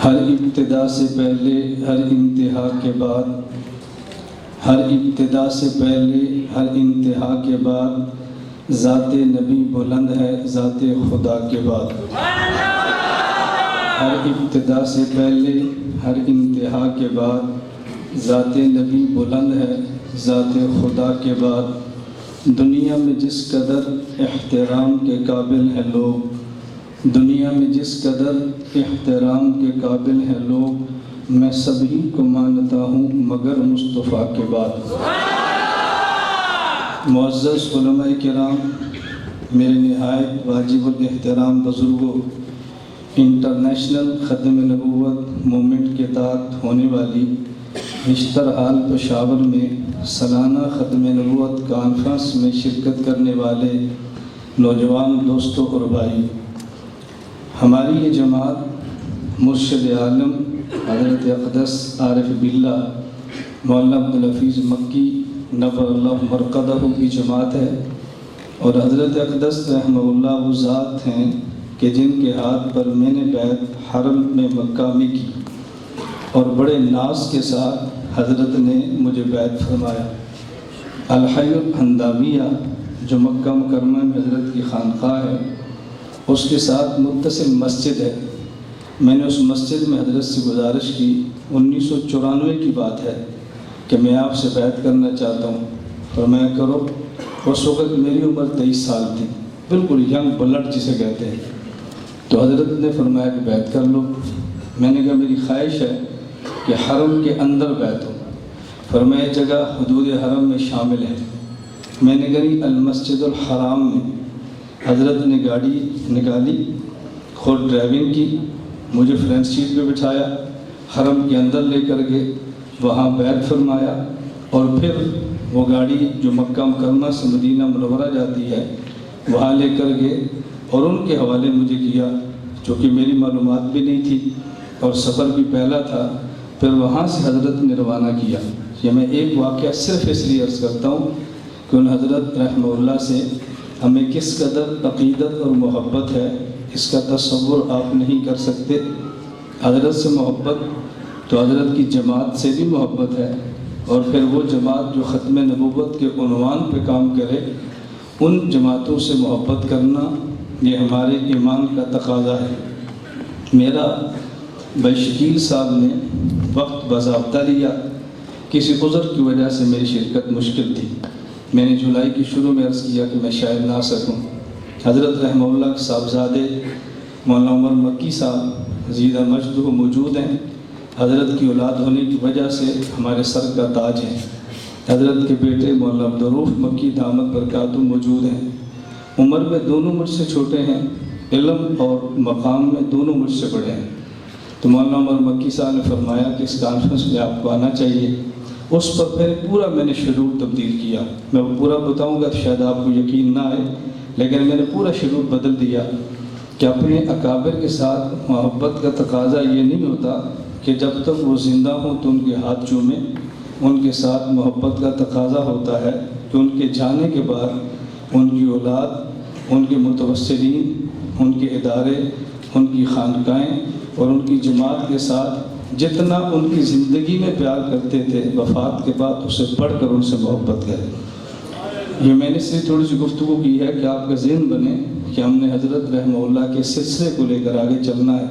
ہر ابتدا سے پہلے ہر انتہا کے بعد، ہر ابتدا سے پہلے ہر انتہا کے بعد ذات نبی بلند ہے ذات خدا کے بعد۔ ہر ابتدا سے پہلے ہر انتہا کے بعد ذات نبی بلند ہے ذات خدا کے بعد۔ دنیا میں جس قدر احترام کے قابل ہیں لوگ، دنیا میں جس قدر احترام کے قابل ہیں لوگ، میں سبھی کو مانتا ہوں مگر مصطفیٰ کے بعد۔ معزز علماء کرام، میرے نہایت واجب الاحترام بزرگوں، انٹرنیشنل ختم نبوت مومنٹ کے تحت ہونے والی نشتر حال پشاور میں سالانہ ختم نبوت کانفرنس میں شرکت کرنے والے نوجوان دوستوں اور بھائی، ہماری یہ جماعت مرشد عالم حضرت اقدس عارف باللہ مولانا عبدالحفیظ مکی نور اللہ مرقدہ کی جماعت ہے، اور حضرت اقدس رحمہ اللہ وہ ذات ہیں کہ جن کے ہاتھ پر میں نے بیعت حرم میں مکہ میں کی، اور بڑے ناز کے ساتھ حضرت نے مجھے بیعت فرمایا۔ الحی الحمدامیہ جو مکہ مکرمہ میں حضرت کی خانقاہ ہے، اس کے ساتھ متصل مسجد ہے۔ میں نے اس مسجد میں حضرت سے گزارش کی، 1994 کی بات ہے، کہ میں آپ سے بیعت کرنا چاہتا ہوں، فرمایا کرو۔ اس وقت میری عمر 23 سال تھی، بالکل ینگ بلڈ جسے کہتے ہیں۔ تو حضرت نے فرمایا کہ بیعت کر لو۔ میں نے کہا میری خواہش ہے کہ حرم کے اندر بیعت ہو۔ فرمایا جگہ حدود حرم میں شامل ہے۔ میں نے کہی المسجد الحرام میں۔ حضرت نے گاڑی نکالی، خود ڈرائیونگ کی، مجھے فرنٹ سیٹ پہ بٹھایا، حرم کے اندر لے کر گئے، وہاں بیعت فرمایا، اور پھر وہ گاڑی جو مکہ مکرمہ سے مدینہ منورہ جاتی ہے وہاں لے کر گئے، اور ان کے حوالے مجھے کیا، چونکہ میری معلومات بھی نہیں تھی اور سفر بھی پہلا تھا۔ پھر وہاں سے حضرت نے روانہ کیا۔ یہ میں ایک واقعہ صرف اس لیے عرض کرتا ہوں کہ ان حضرت رحمہ اللہ سے ہمیں کس قدر عقیدت اور محبت ہے، اس کا تصور آپ نہیں کر سکتے۔ حضرت سے محبت تو حضرت کی جماعت سے بھی محبت ہے، اور پھر وہ جماعت جو ختم نبوت کے عنوان پہ کام کرے، ان جماعتوں سے محبت کرنا یہ ہمارے ایمان کا تقاضا ہے۔ میرا بھائی شکیل صاحب نے وقت باضابطہ لیا، کسی عذر کی وجہ سے میری شرکت مشکل تھی۔ میں نے جولائی کی شروع میں عرض کیا کہ میں شاید نہ آ سکوں۔ حضرت رحمہ اللہ کے صاحبزادے مولانا عمر مکی صاحب زیدہ مجدہ موجود ہیں۔ حضرت کی اولاد ہونے کی وجہ سے ہمارے سر کا تاج ہیں۔ حضرت کے بیٹے مولانا عبدالرؤف مکی دامت برکاتہ موجود ہیں۔ عمر میں دونوں مجھ سے چھوٹے ہیں، علم اور مقام میں دونوں مجھ سے بڑے ہیں۔ تو مولانا عمر مکی صاحب نے فرمایا کہ اس کانفرنس میں آپ کو آنا چاہیے۔ اس پر پھر پورا میں نے شیڈول تبدیل کیا۔ میں وہ پورا بتاؤں گا شاید آپ کو یقین نہ آئے، لیکن میں نے پورا شیڈول بدل دیا کہ اپنے اکابر کے ساتھ محبت کا تقاضا یہ نہیں ہوتا کہ جب تک وہ زندہ ہوں تو ان کے ہاتھ چومیں۔ ان کے ساتھ محبت کا تقاضا ہوتا ہے کہ ان کے جانے کے بعد ان کی اولاد، ان کے متوسلین، ان کے ادارے، ان کی خانقاہیں اور ان کی جماعت کے ساتھ جتنا ان کی زندگی میں پیار کرتے تھے، وفات کے بعد اسے پڑھ کر ان سے محبت کریں۔ یہ میں نے سے تھوڑی سی گفتگو کی ہے کہ آپ کا ذہن بنے کہ ہم نے حضرت رحمہ اللہ کے سلسلے کو لے کر آگے چلنا ہے۔